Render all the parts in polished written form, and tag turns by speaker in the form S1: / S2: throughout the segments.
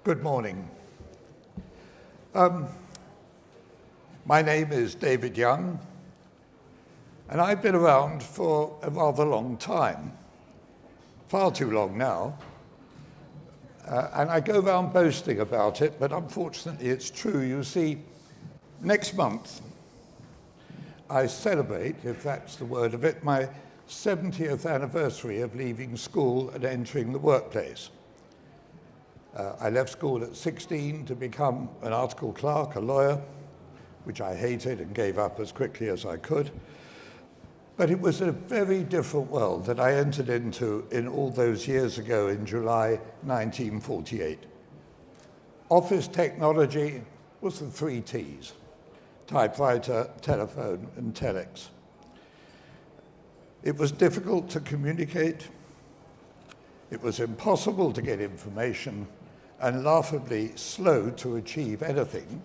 S1: Good morning. My name is David Young, and I've been around for a rather long time, far too long now, and I go around boasting about it, but unfortunately it's true. You see, next month I celebrate, if that's the word of it, my 70th anniversary of leaving school and entering the workplace. I left school at 16 to become an article clerk, a lawyer, which I hated and gave up as quickly as I could. But it was a very different world that I entered into in all those years ago in July 1948. Office technology was the 3 T's: typewriter, telephone, and telex. It was difficult to communicate. It was impossible to get information and laughably slow to achieve anything.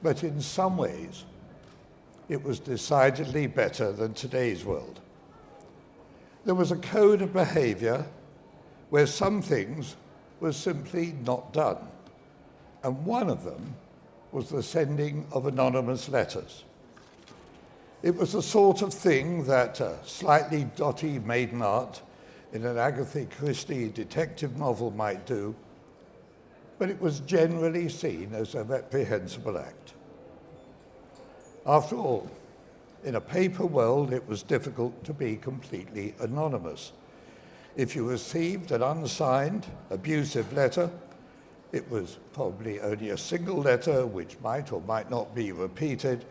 S1: But in some ways, it was decidedly better than today's world. There was a code of behavior where some things were simply not done. And one of them was the sending of anonymous letters. It was the sort of thing that slightly dotty maiden art in an Agatha Christie detective novel might do, but it was generally seen as a reprehensible act. After all, in a paper world, it was difficult to be completely anonymous. If you received an unsigned, abusive letter, it was probably only a single letter which might or might not be repeated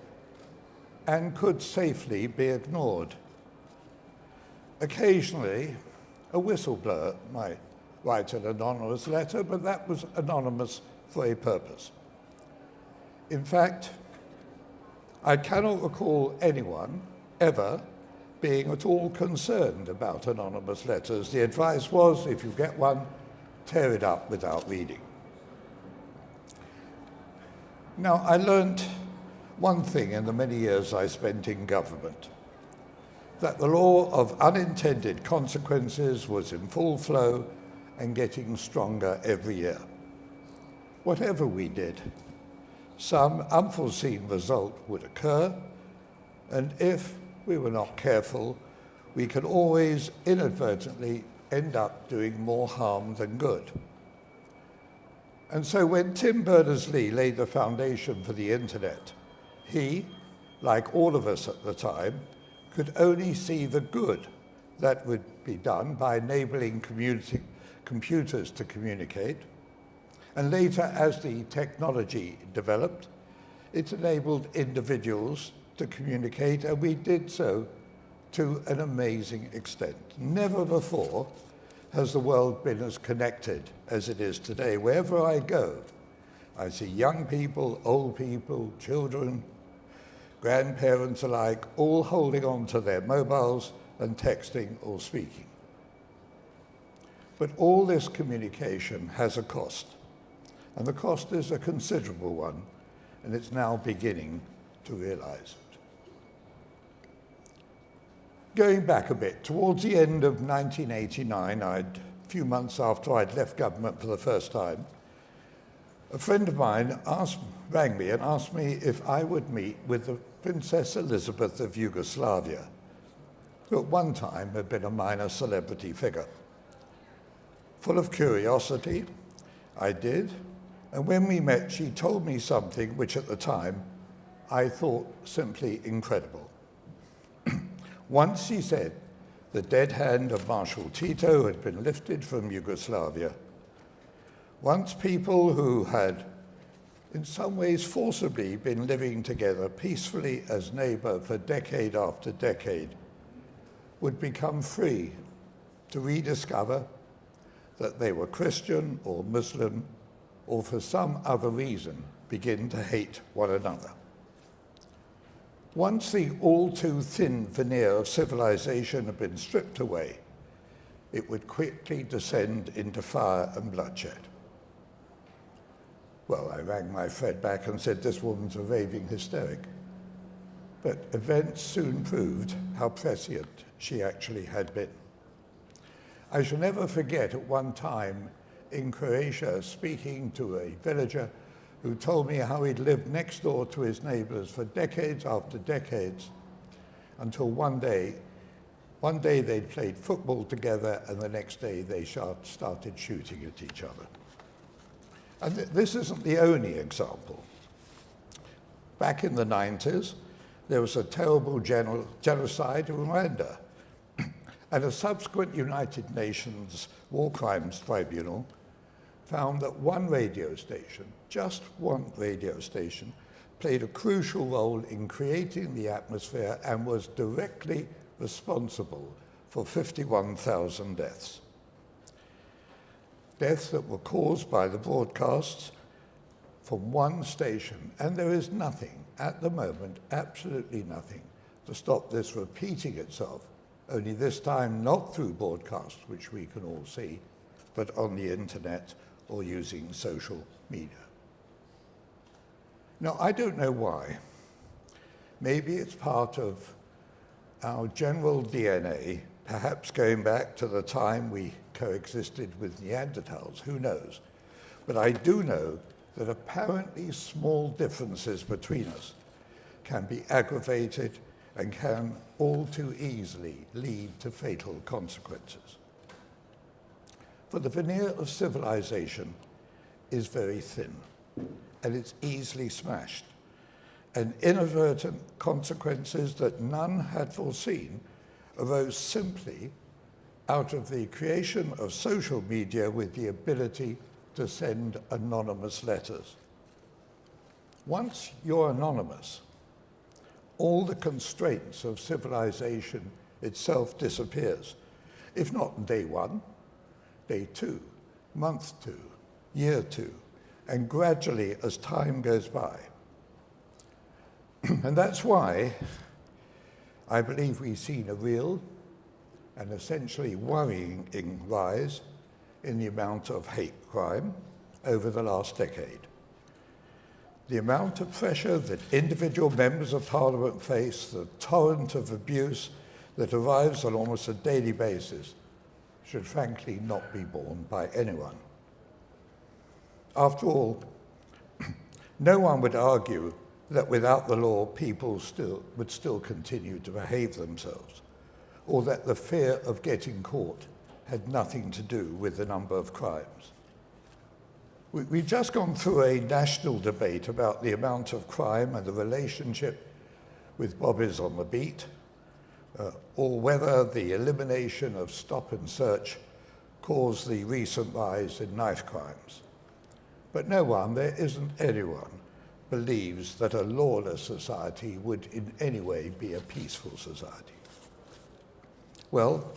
S1: and could safely be ignored. Occasionally, a whistleblower might write an anonymous letter, but that was anonymous for a purpose. In fact, I cannot recall anyone ever being at all concerned about anonymous letters. The advice was, if you get one, tear it up without reading. Now, I learned one thing in the many years I spent in government, that the law of unintended consequences was in full flow and getting stronger every year. Whatever we did, some unforeseen result would occur, and if we were not careful, we could always inadvertently end up doing more harm than good. And so when Tim Berners-Lee laid the foundation for the internet, he, like all of us at the time, could only see the good that would be done by enabling computers to communicate. And later, as the technology developed, it enabled individuals to communicate, and we did so to an amazing extent. Never before has the world been as connected as it is today. Wherever I go, I see young people, old people, children, grandparents alike, all holding on to their mobiles and texting or speaking. But all this communication has a cost, and the cost is a considerable one, and it's now beginning to realize it. Going back a bit, towards the end of 1989, a few months after I'd left government for the first time, a friend of mine rang me and asked me if I would meet with the Princess Elizabeth of Yugoslavia, who at one time had been a minor celebrity figure. Full of curiosity, I did, and when we met, she told me something which at the time I thought simply incredible. Once, she said, the dead hand of Marshal Tito had been lifted from Yugoslavia. Once people who had in some ways forcibly been living together peacefully as neighbor for decade after decade would become free to rediscover that they were Christian or Muslim or for some other reason begin to hate one another. Once the all-too-thin veneer of civilization had been stripped away, it would quickly descend into fire and bloodshed. Well, I rang my friend back and said, this woman's a raving hysteric. But events soon proved how prescient she actually had been. I shall never forget at one time in Croatia speaking to a villager who told me how he'd lived next door to his neighbors for decades after decades, until one day they'd played football together and the next day they started shooting at each other. And this isn't the only example. Back in the 90s, there was a terrible genocide in Rwanda, and a subsequent United Nations War Crimes Tribunal found that one radio station, just one radio station, played a crucial role in creating the atmosphere and was directly responsible for 51,000 deaths. Deaths that were caused by the broadcasts from one station, and there is nothing at the moment, absolutely nothing, to stop this repeating itself, only this time not through broadcasts, which we can all see, but on the internet or using social media. Now, I don't know why. Maybe it's part of our general DNA, perhaps going back to the time we coexisted with Neanderthals, who knows? But I do know that apparently small differences between us can be aggravated and can all too easily lead to fatal consequences. For the veneer of civilization is very thin, and it's easily smashed, and inadvertent consequences that none had foreseen arose simply out of the creation of social media with the ability to send anonymous letters. Once you're anonymous, all the constraints of civilization itself disappears, if not on day one, day two, month two, year two, and gradually as time goes by. And that's why I believe we've seen a real and essentially worrying rise in the amount of hate crime over the last decade. The amount of pressure that individual members of Parliament face, the torrent of abuse that arrives on almost a daily basis, should frankly not be borne by anyone. After all, no one would argue that without the law, people would still continue to behave themselves, or that the fear of getting caught had nothing to do with the number of crimes. We've just gone through a national debate about the amount of crime and the relationship with bobbies on the beat, or whether the elimination of stop and search caused the recent rise in knife crimes. But no one, there isn't anyone, believes that a lawless society would in any way be a peaceful society. Well,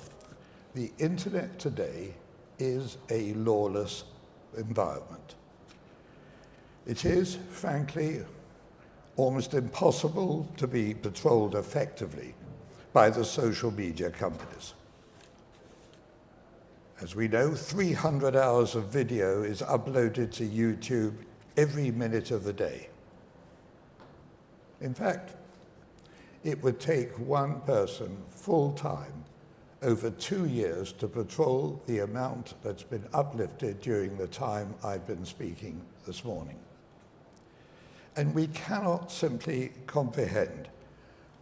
S1: the internet today is a lawless environment. It is, frankly, almost impossible to be patrolled effectively by the social media companies. As we know, 300 hours of video is uploaded to YouTube every minute of the day. In fact, it would take one person full-time over 2 years to patrol the amount that's been uplifted during the time I've been speaking this morning. And we cannot simply comprehend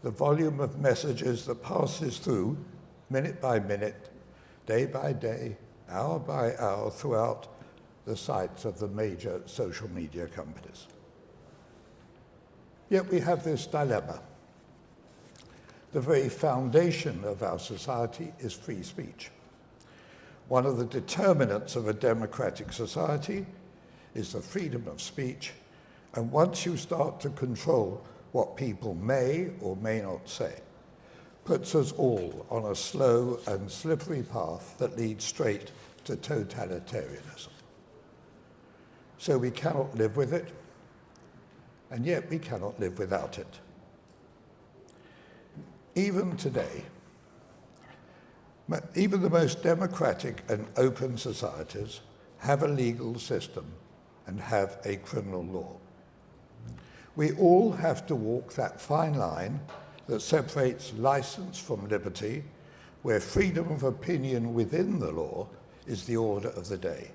S1: the volume of messages that passes through, minute by minute, day by day, hour by hour, throughout the sites of the major social media companies. Yet we have this dilemma. The very foundation of our society is free speech. One of the determinants of a democratic society is the freedom of speech, and once you start to control what people may or may not say, puts us all on a slow and slippery path that leads straight to totalitarianism. So we cannot live with it, and yet we cannot live without it. Even today, even the most democratic and open societies have a legal system and have a criminal law. We all have to walk that fine line that separates license from liberty, where freedom of opinion within the law is the order of the day.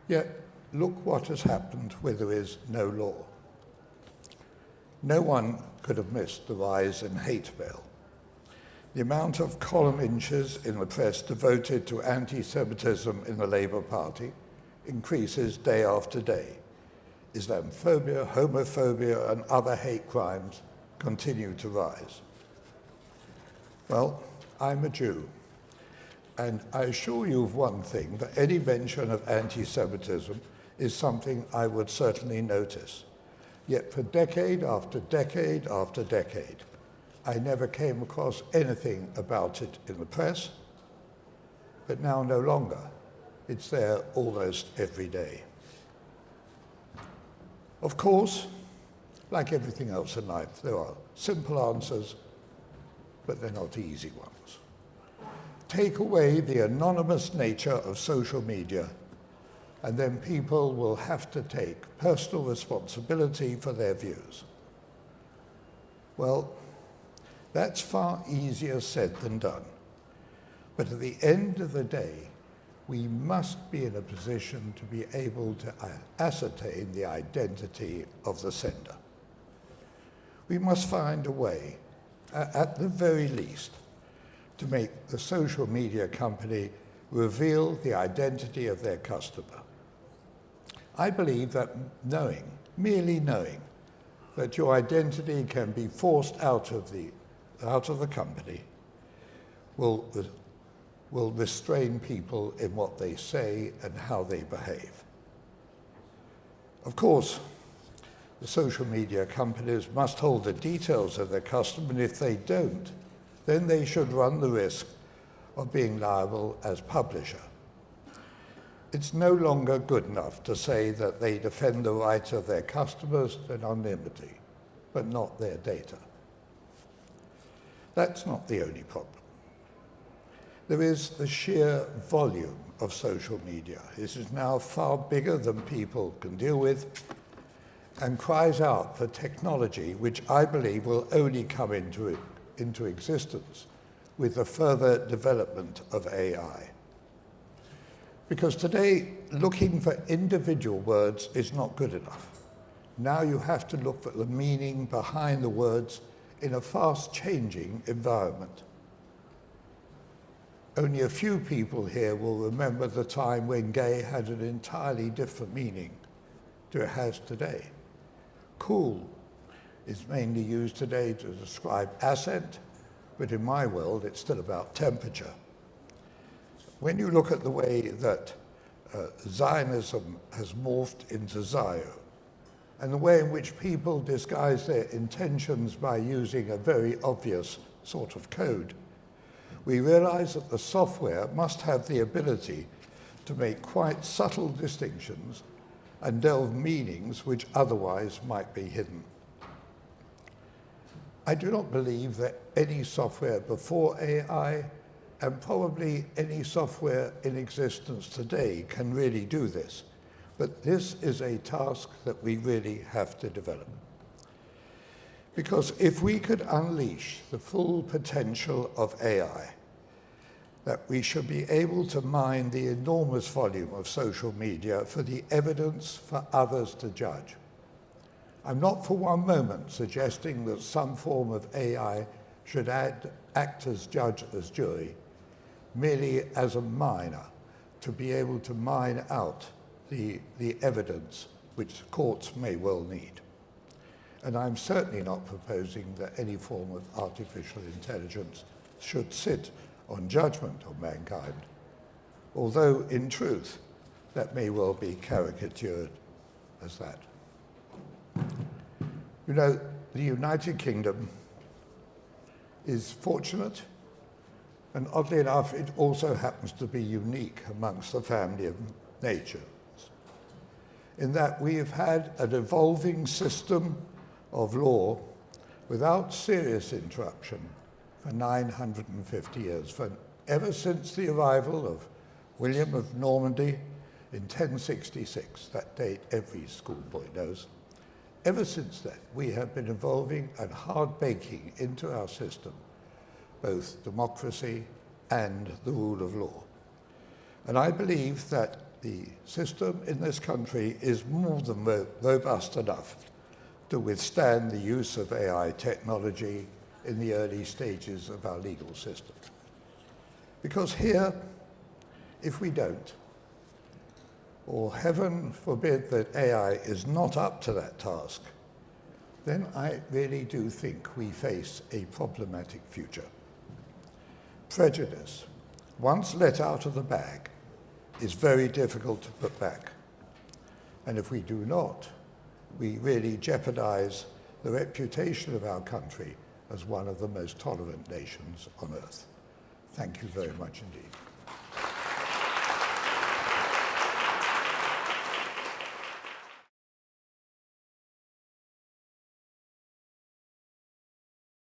S1: Yet, look what has happened where there is no law. No one could have missed the rise in hate mail. The amount of column inches in the press devoted to anti-Semitism in the Labour Party increases day after day. Islamophobia, homophobia, and other hate crimes continue to rise. Well, I'm a Jew, and I assure you of one thing, that any mention of anti-Semitism is something I would certainly notice. Yet for decade after decade after decade, I never came across anything about it in the press, but now no longer. It's there almost every day. Of course, like everything else in life, there are simple answers, but they're not easy ones. Take away the anonymous nature of social media, and then people will have to take personal responsibility for their views. Well, that's far easier said than done. But at the end of the day, we must be in a position to be able to ascertain the identity of the sender. We must find a way, at the very least, to make the social media company reveal the identity of their customer. I believe that merely knowing that your identity can be forced out of the company will restrain people in what they say and how they behave. Of course, the social media companies must hold the details of their customer, and if they don't, then they should run the risk of being liable as publisher. It's no longer good enough to say that they defend the right of their customers to anonymity, but not their data. That's not the only problem. There is the sheer volume of social media. This is now far bigger than people can deal with and cries out for technology which I believe will only come into existence with the further development of AI. Because today, looking for individual words is not good enough. Now you have to look for the meaning behind the words in a fast-changing environment. Only a few people here will remember the time when gay had an entirely different meaning to it has today. Cool is mainly used today to describe assent, but in my world, it's still about temperature. When you look at the way that Zionism has morphed into Zio, and the way in which people disguise their intentions by using a very obvious sort of code, we realize that the software must have the ability to make quite subtle distinctions and delve meanings which otherwise might be hidden. I do not believe that any software before AI, and probably any software in existence today, can really do this. But this is a task that we really have to develop. Because if we could unleash the full potential of AI, that we should be able to mine the enormous volume of social media for the evidence for others to judge. I'm not for one moment suggesting that some form of AI should act as judge, as jury, merely as a miner, to be able to mine out the evidence which courts may well need. And I'm certainly not proposing that any form of artificial intelligence should sit on judgment of mankind, although in truth that may well be caricatured as that. You know, the United Kingdom is fortunate, and oddly enough, it also happens to be unique amongst the family of nations, in that we have had an evolving system of law without serious interruption for 950 years, ever since the arrival of William of Normandy in 1066, that date every schoolboy knows. Ever since then, we have been evolving and hard baking into our system both democracy and the rule of law. And I believe that the system in this country is more than robust enough to withstand the use of AI technology in the early stages of our legal system. Because here, if we don't, or heaven forbid that AI is not up to that task, then I really do think we face a problematic future. Prejudice, once let out of the bag, is very difficult to put back. And if we do not, we really jeopardize the reputation of our country as one of the most tolerant nations on earth. Thank you very much indeed.